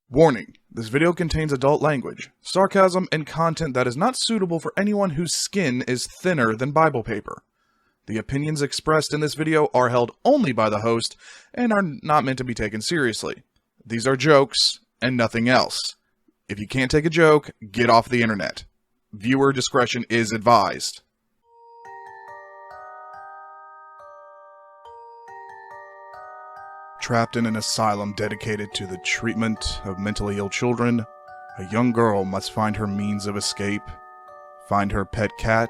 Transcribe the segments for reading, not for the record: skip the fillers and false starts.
Warning, this video contains adult language, sarcasm, and content that is not suitable for anyone whose skin is thinner than Bible paper. The opinions expressed in this video are held only by the host and are not meant to be taken seriously. These are jokes and nothing else. If you can't take a joke, get off the internet. Viewer discretion is advised. Trapped in an asylum dedicated to the treatment of mentally ill children, a young girl must find her means of escape, find her pet cat,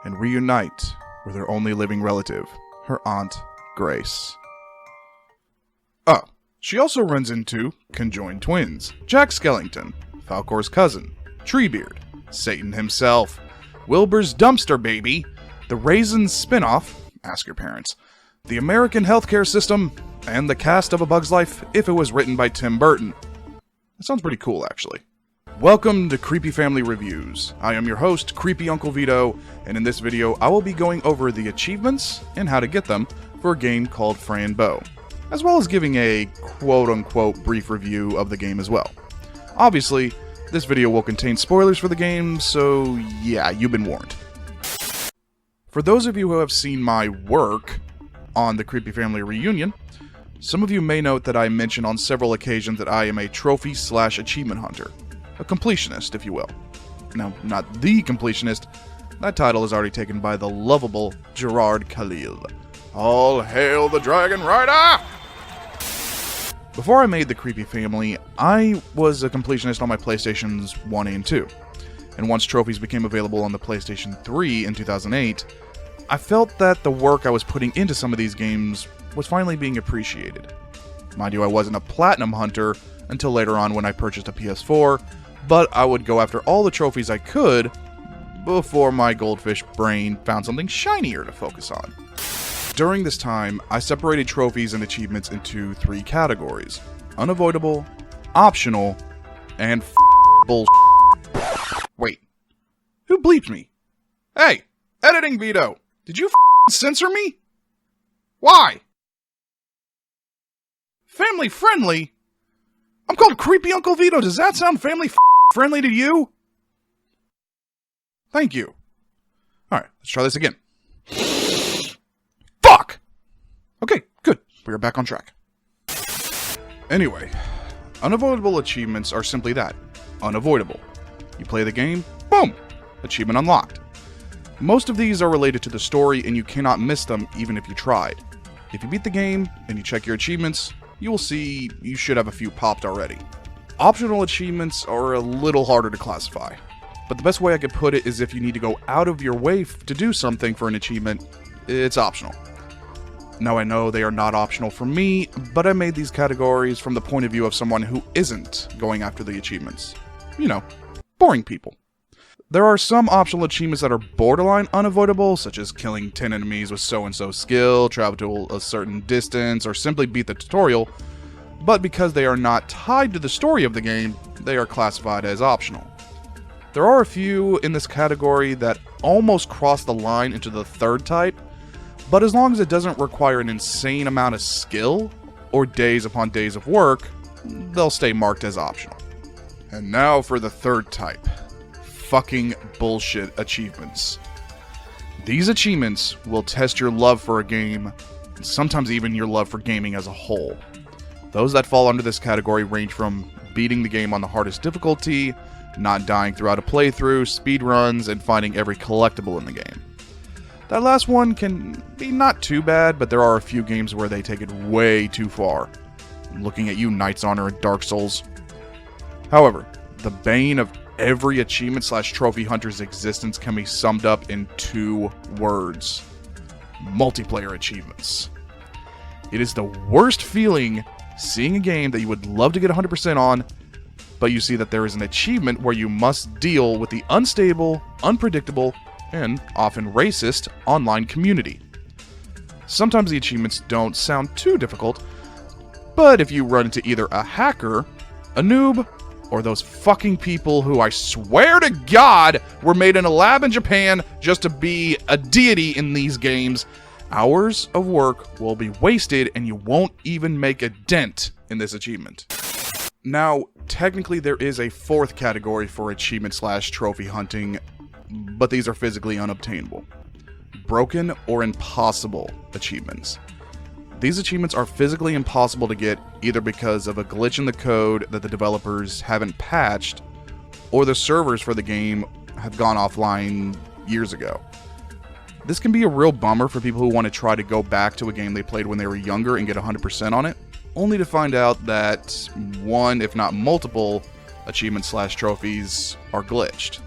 and reunite with her only living relative, her Aunt Grace. Oh, she also runs into conjoined twins, Jack Skellington, Falcor's cousin, Treebeard, Satan himself, Wilbur's dumpster baby, the Raisins spinoff, ask your parents, the American healthcare system, and the cast of A Bug's Life if it was written by Tim Burton. That sounds pretty cool, actually. Welcome to Creepy Family Reviews. I am your host, Creepy Uncle Vito, and in this video I will be going over the achievements and how to get them for a game called Fran Bow, as well as giving a quote-unquote brief review of the game as well. Obviously, this video will contain spoilers for the game, so yeah, you've been warned. For those of you who have seen my work on the Creepy Family Reunion, some of you may note that I mention on several occasions that I am a trophy/achievement hunter. A completionist, if you will. Now, not the completionist. That title is already taken by the lovable Gerard Khalil. All hail the Dragon Rider! Before I made the Creepy Family, I was a completionist on my PlayStations 1 and 2. And once trophies became available on the PlayStation 3 in 2008, I felt that the work I was putting into some of these games was finally being appreciated. Mind you, I wasn't a platinum hunter until later on when I purchased a PS4, but I would go after all the trophies I could before my goldfish brain found something shinier to focus on. During this time, I separated trophies and achievements into three categories: unavoidable, optional, and bullshit. Wait, who bleeped me? Hey, editing Vito, did you censor me? Why? Family friendly? I'm called Creepy Uncle Vito. Does that sound family friendly to you? Thank you. Alright, let's try this again. Fuck! Okay, good. We are back on track. Anyway, unavoidable achievements are simply that. Unavoidable. You play the game, boom! Achievement unlocked. Most of these are related to the story and you cannot miss them even if you tried. If you beat the game and you check your achievements, you will see you should have a few popped already. Optional achievements are a little harder to classify, but the best way I could put it is if you need to go out of your way to do something for an achievement, it's optional. Now I know they are not optional for me, but I made these categories from the point of view of someone who isn't going after the achievements. You know, boring people. There are some optional achievements that are borderline unavoidable, such as killing 10 enemies with so-and-so skill, travel to a certain distance, or simply beat the tutorial, but because they are not tied to the story of the game, they are classified as optional. There are a few in this category that almost cross the line into the third type, but as long as it doesn't require an insane amount of skill, or days upon days of work, they'll stay marked as optional. And now for the third type. Fucking bullshit achievements. These achievements will test your love for a game, and sometimes even your love for gaming as a whole. Those that fall under this category range from beating the game on the hardest difficulty, not dying throughout a playthrough, speedruns, and finding every collectible in the game. That last one can be not too bad, but there are a few games where they take it way too far. I'm looking at you, Knight's Honor and Dark Souls. However, the bane of every achievement/trophy hunter's existence can be summed up in two words: multiplayer achievements. It is the worst feeling seeing a game that you would love to get 100% on, but you see that there is an achievement where you must deal with the unstable, unpredictable, and often racist online community. Sometimes the achievements don't sound too difficult, but if you run into either a hacker, a noob, or those fucking people who I swear to God were made in a lab in Japan just to be a deity in these games, hours of work will be wasted and you won't even make a dent in this achievement. Now, technically there is a fourth category for achievement/trophy hunting, but these are physically unobtainable. Broken or impossible achievements. These achievements are physically impossible to get either because of a glitch in the code that the developers haven't patched, or the servers for the game have gone offline years ago. This can be a real bummer for people who want to try to go back to a game they played when they were younger and get 100% on it, only to find out that one, if not multiple, achievements/trophies are glitched.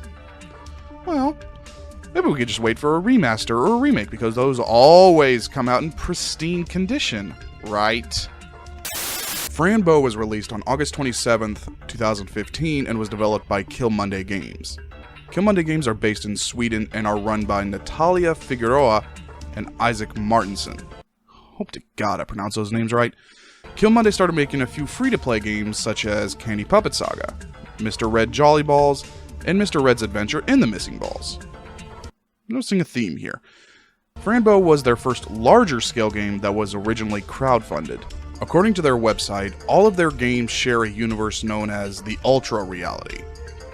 Well, maybe we could just wait for a remaster or a remake, because those always come out in pristine condition, right? Fran Bow was released on August 27th, 2015 and was developed by Kill Monday Games. Kill Monday Games are based in Sweden and are run by Natalia Figueroa and Isaac Martinson. Hope to God I pronounce those names right. Kill Monday started making a few free-to-play games such as Candy Puppet Saga, Mr. Red Jolly Balls, and Mr. Red's Adventure in the Missing Balls. Noticing a theme here. Fran Bow was their first larger scale game that was originally crowdfunded. According to their website, all of their games share a universe known as the Ultra Reality,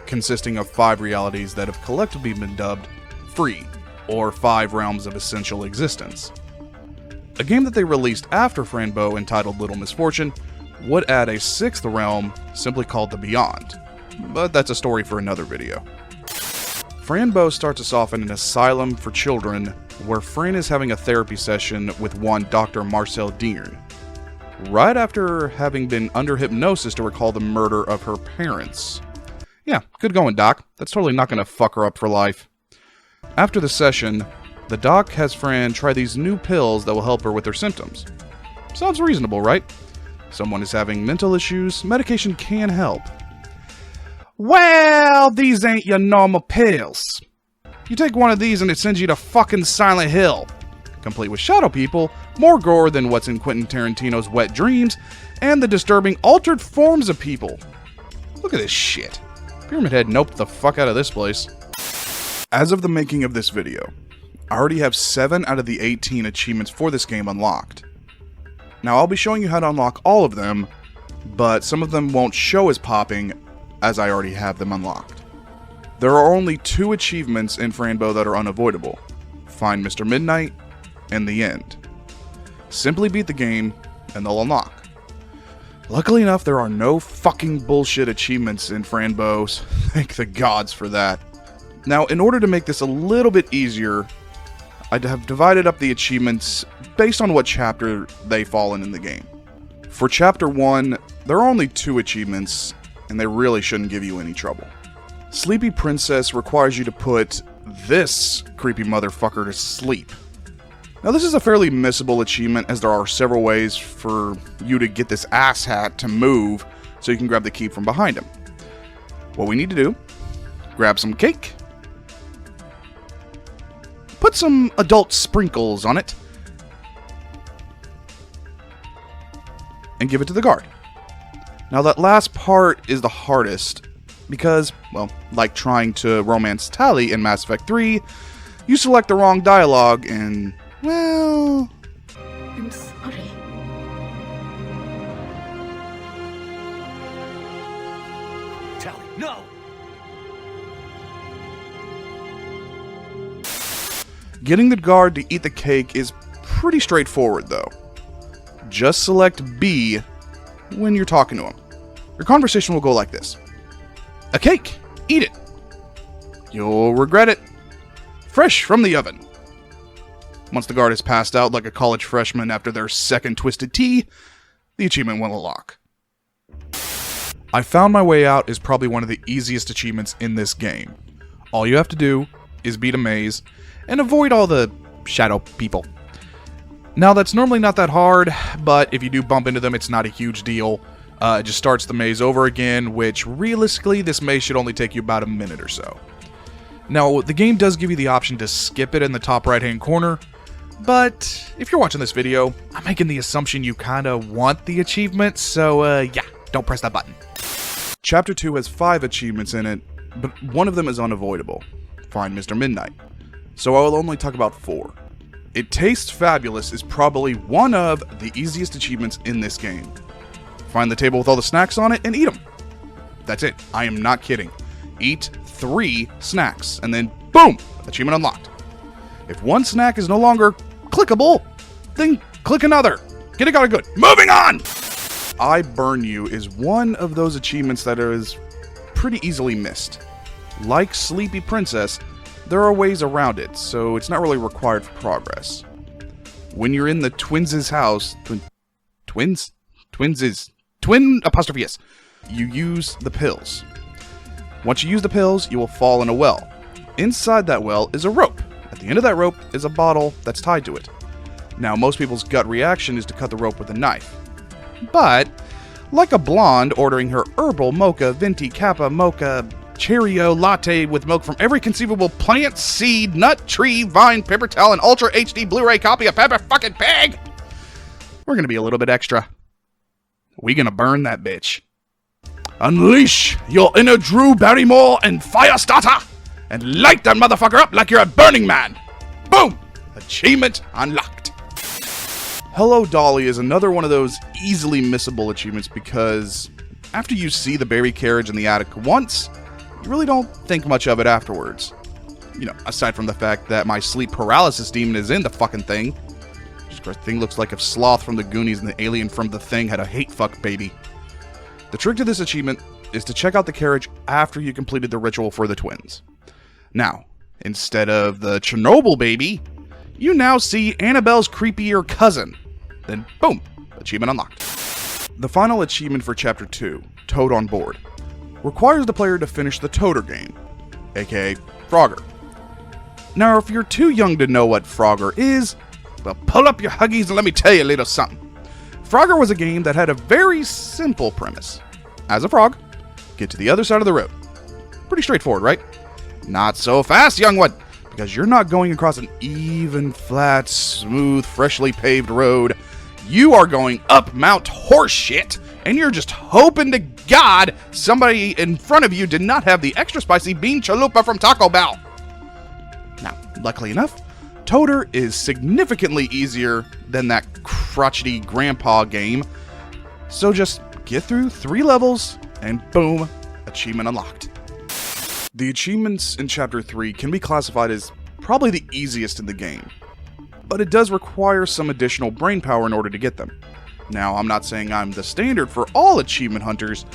consisting of 5 realities that have collectively been dubbed Free, or 5 Realms of Essential Existence. A game that they released after Fran Bow, entitled Little Misfortune, would add a 6th realm simply called the Beyond, but that's a story for another video. Fran Bow starts us off in an asylum for children where Fran is having a therapy session with one Dr. Marcel Deern, right after having been under hypnosis to recall the murder of her parents. Yeah, good going, Doc. That's totally not going to fuck her up for life. After the session, the doc has Fran try these new pills that will help her with her symptoms. Sounds reasonable, right? Someone is having mental issues, medication can help. Well, these ain't your normal pills. You take one of these and it sends you to fucking Silent Hill, complete with shadow people, more gore than what's in Quentin Tarantino's Wet Dreams, and the disturbing altered forms of people. Look at this shit. Pyramid Head noped the fuck out of this place. As of the making of this video, I already have 7 out of the 18 achievements for this game unlocked. Now I'll be showing you how to unlock all of them, but some of them won't show as popping as I already have them unlocked. There are only 2 achievements in Fran Bow that are unavoidable: Find Mr. Midnight and The End. Simply beat the game and they'll unlock. Luckily enough, there are no fucking bullshit achievements in Fran Bow, so thank the gods for that. Now, in order to make this a little bit easier, I have divided up the achievements based on what chapter they fall in the game. For Chapter 1, there are only 2 achievements, and they really shouldn't give you any trouble. Sleepy Princess requires you to put this creepy motherfucker to sleep. Now this is a fairly missable achievement, as there are several ways for you to get this asshat to move so you can grab the key from behind him. What we need to do, grab some cake, put some adult sprinkles on it, and give it to the guard. Now that last part is the hardest because, well, like trying to romance Tali in Mass Effect 3, you select the wrong dialogue and, well... I'm sorry. Tali, no! Getting the guard to eat the cake is pretty straightforward though. Just select B when you're talking to him. Your conversation will go like this. A cake! Eat it! You'll regret it. Fresh from the oven. Once the guard has passed out like a college freshman after their second twisted tea, the achievement will unlock. I Found My Way Out is probably one of the easiest achievements in this game. All you have to do is beat a maze and avoid all the shadow people. Now that's normally not that hard, but if you do bump into them, it's not a huge deal. It just starts the maze over again, which realistically this maze should only take you about a minute or so. Now the game does give you the option to skip it in the top right hand corner, but if you're watching this video, I'm making the assumption you kinda want the achievement, so yeah, don't press that button. Chapter 2 has 5 achievements in it, but one of them is unavoidable. Find Mr. Midnight. So I will only talk about 4. It Tastes Fabulous is probably one of the easiest achievements in this game. find the table with all the snacks on it, and eat them. That's it. I am not kidding. Eat 3 snacks, and then boom! Achievement unlocked. If one snack is no longer clickable, then click another. Get it got it good. Moving on! I Burn You is one of those achievements that is pretty easily missed. Like Sleepy Princess, there are ways around it, so it's not really required for progress. When you're in the twins' house, twin apostrophe S, you use the pills. Once you use the pills, you will fall in a well. Inside that well is a rope. At the end of that rope is a bottle that's tied to it. Now, most people's gut reaction is to cut the rope with a knife. But, like a blonde ordering her herbal mocha, venti, kappa, mocha, Cheerio latte with milk from every conceivable plant, seed, nut, tree, vine, paper towel, and Ultra HD Blu-ray copy of Peppa fucking Pig, we're gonna be a little bit extra. We gonna burn that bitch. Unleash your inner Drew Barrymore and Firestarter, and light that motherfucker up like you're a Burning Man. Boom! Achievement unlocked. Hello Dolly is another one of those easily missable achievements because after you see the berry carriage in the attic once, you really don't think much of it afterwards. You know, aside from the fact that my sleep paralysis demon is in the fucking thing. The thing looks like if Sloth from the Goonies and the alien from The Thing had a hate fuck baby. The trick to this achievement is to check out the carriage after you completed the ritual for the twins. Now, instead of the Chernobyl baby, you now see Annabelle's creepier cousin. Then, boom, achievement unlocked. The final achievement for Chapter 2, Toad on Board, requires the player to finish the Toader game, aka Frogger. Now, if you're too young to know what Frogger is, well, pull up your Huggies and let me tell you a little something. Frogger was a game that had a very simple premise. As a frog, get to the other side of the road. Pretty straightforward, right? Not so fast, young one, because you're not going across an even, flat, smooth, freshly paved road. You are going up Mount Horseshit, and you're just hoping to God somebody in front of you did not have the extra spicy bean chalupa from Taco Bell. Now, luckily enough, Toader is significantly easier than that crotchety grandpa game, so just get through 3 levels, and boom, achievement unlocked. The achievements in Chapter 3 can be classified as probably the easiest in the game, but it does require some additional brain power in order to get them. Now, I'm not saying I'm the standard for all achievement hunters,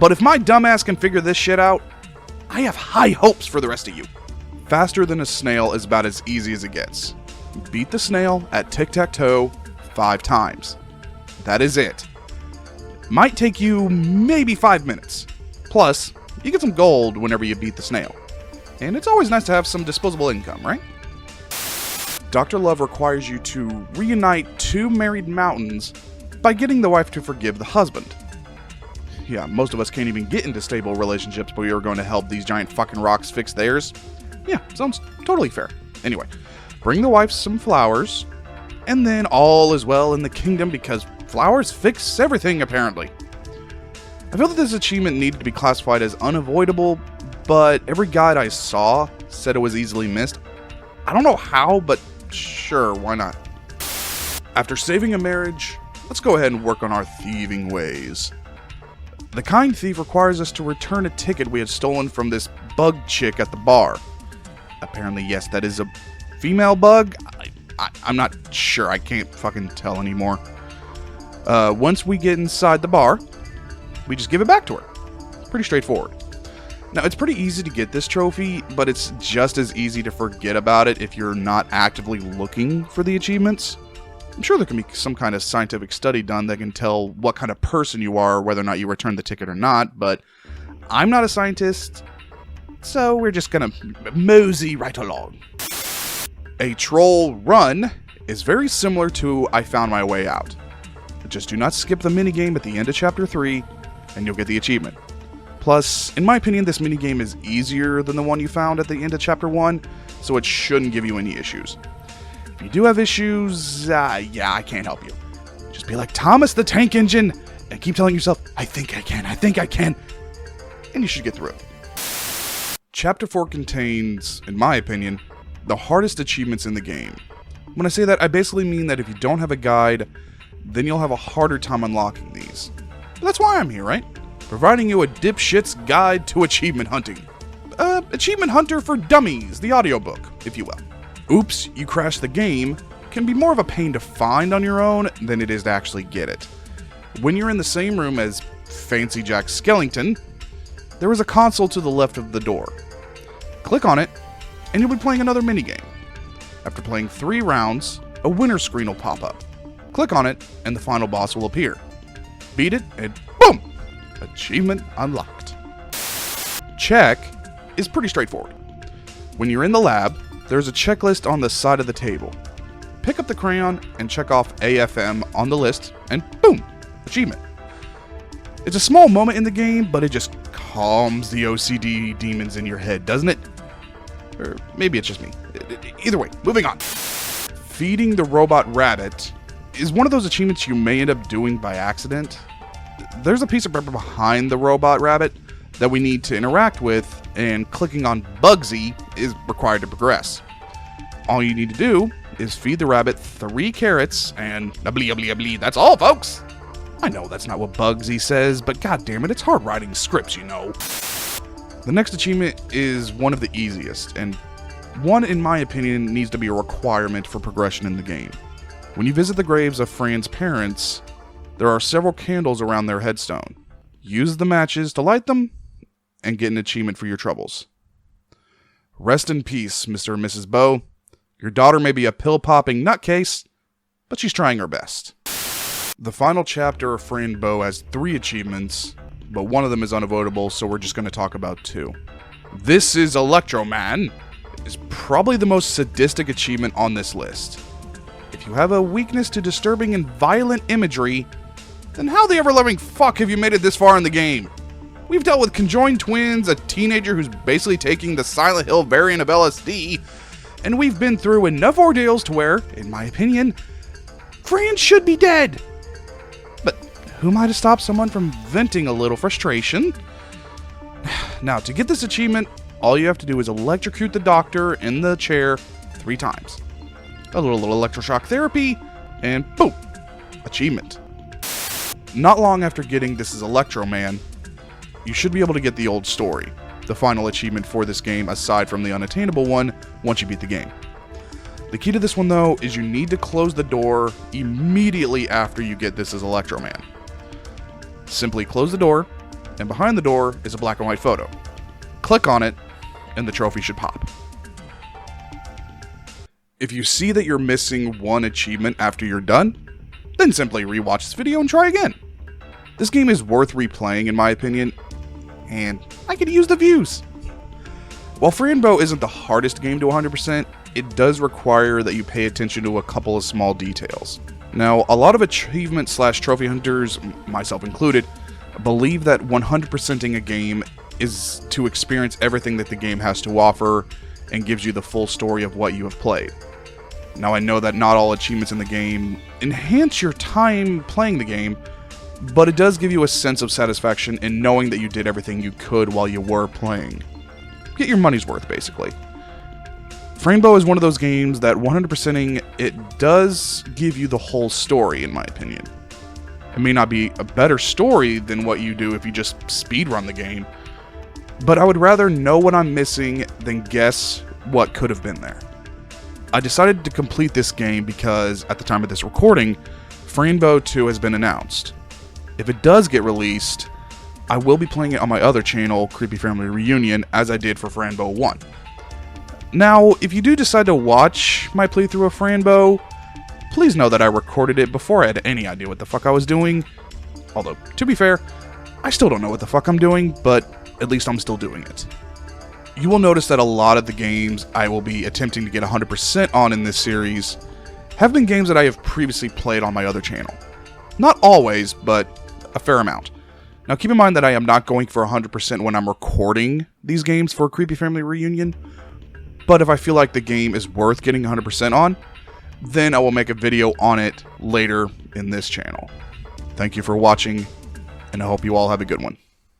but if my dumbass can figure this shit out, I have high hopes for the rest of you. Faster than a snail is about as easy as it gets. Beat the snail at tic-tac-toe 5 times. That is it. Might take you maybe 5 minutes. Plus, you get some gold whenever you beat the snail. And it's always nice to have some disposable income, right? Dr. Love requires you to reunite 2 married mountains by getting the wife to forgive the husband. Yeah, most of us can't even get into stable relationships, but we are going to help these giant fucking rocks fix theirs. Yeah, sounds totally fair. Anyway, bring the wife some flowers, and then all is well in the kingdom because flowers fix everything, apparently. I feel that this achievement needed to be classified as unavoidable, but every guide I saw said it was easily missed. I don't know how, but sure, why not? After saving a marriage, let's go ahead and work on our thieving ways. The kind thief requires us to return a ticket we had stolen from this bug chick at the bar. Apparently, yes, that is a female bug. I'm not sure. I can't fucking tell anymore. Once we get inside the bar, we just give it back to her. Pretty straightforward. Now, it's pretty easy to get this trophy, but it's just as easy to forget about it if you're not actively looking for the achievements. I'm sure there can be some kind of scientific study done that can tell what kind of person you are, whether or not you return the ticket or not, but I'm not a scientist, so we're just gonna mosey right along. A troll run is very similar to I Found My Way Out. Just do not skip the minigame at the end of Chapter 3, and you'll get the achievement. Plus, in my opinion, this minigame is easier than the one you found at the end of Chapter 1, so it shouldn't give you any issues. If you do have issues, yeah, I can't help you. Just be like Thomas the Tank Engine, and keep telling yourself, I think I can, and you should get through it. Chapter 4 contains, in my opinion, the hardest achievements in the game. When I say that, I basically mean that if you don't have a guide, then you'll have a harder time unlocking these. That's why I'm here, right? Providing you a dipshit's guide to achievement hunting. Achievement Hunter for Dummies, the audiobook, if you will. Oops, you crashed the game can be more of a pain to find on your own than it is to actually get it. When you're in the same room as Fancy Jack Skellington, there is a console to the left of the door. Click on it, and you'll be playing another minigame. After playing 3 rounds, a winner screen will pop up. Click on it, and the final boss will appear. Beat it, and boom! Achievement unlocked. Check is pretty straightforward. When you're in the lab, there's a checklist on the side of the table. Pick up the crayon and check off AFM on the list, and boom! Achievement. It's a small moment in the game, but it just calms the OCD demons in your head, doesn't it? Or maybe it's just me. Either way, moving on. Feeding the robot rabbit is one of those achievements you may end up doing by accident. There's a piece of paper behind the robot rabbit that we need to interact with, and clicking on Bugsy is required to progress. All you need to do is feed the rabbit 3 carrots and that's all, folks! I know that's not what Bugsy says, but goddammit, it's hard writing scripts, you know. The next achievement is one of the easiest, and one, in my opinion, needs to be a requirement for progression in the game. When you visit the graves of Fran's parents, there are several candles around their headstone. Use the matches to light them, and get an achievement for your troubles. Rest in peace, Mr. and Mrs. Bow. Your daughter may be a pill-popping nutcase, but she's trying her best. The final chapter of Fran Bow has 3 achievements, but one of them is unavoidable, so we're just going to talk about 2. This is Electro Man is probably the most sadistic achievement on this list. If you have a weakness to disturbing and violent imagery, then how the ever-loving fuck have you made it this far in the game? We've dealt with conjoined twins, a teenager who's basically taking the Silent Hill variant of LSD, and we've been through enough ordeals to where, in my opinion, Fran should be dead. But who might have stopped someone from venting a little frustration? Now, to get this achievement, all you have to do is electrocute the doctor in the chair 3 times. A little electroshock therapy, and boom, achievement. Not long after getting This is Electro Man, you should be able to get the old story, the final achievement for this game aside from the unattainable one once you beat the game. The key to this one though is you need to close the door immediately after you get This is Electro Man. Simply close the door, and behind the door is a black and white photo. Click on it, and the trophy should pop. If you see that you're missing one achievement after you're done, then simply rewatch this video and try again. This game is worth replaying in my opinion, and I could use the views. While Fran Bow isn't the hardest game to 100%, it does require that you pay attention to a couple of small details. Now, a lot of achievement/trophy hunters, myself included, believe that 100%ing a game is to experience everything that the game has to offer and gives you the full story of what you have played. Now, I know that not all achievements in the game enhance your time playing the game, but it does give you a sense of satisfaction in knowing that you did everything you could while you were playing. Get your money's worth, basically. Fran Bow is one of those games that 100%ing it does give you the whole story, in my opinion. It may not be a better story than what you do if you just speedrun the game, but I would rather know what I'm missing than guess what could have been there. I decided to complete this game because, at the time of this recording, Fran Bow 2 has been announced. If it does get released, I will be playing it on my other channel, Creepy Family Reunion, as I did for Fran Bow 1. Now, if you do decide to watch my playthrough of Fran Bow, please know that I recorded it before I had any idea what the fuck I was doing. Although, to be fair, I still don't know what the fuck I'm doing, but at least I'm still doing it. You will notice that a lot of the games I will be attempting to get 100% on in this series have been games that I have previously played on my other channel. Not always, but a fair amount. Now keep in mind that I am not going for 100% when I'm recording these games for Creepy Family Reunion, but if I feel like the game is worth getting 100% on, then I will make a video on it later in this channel. Thank you for watching, and I hope you all have a good one.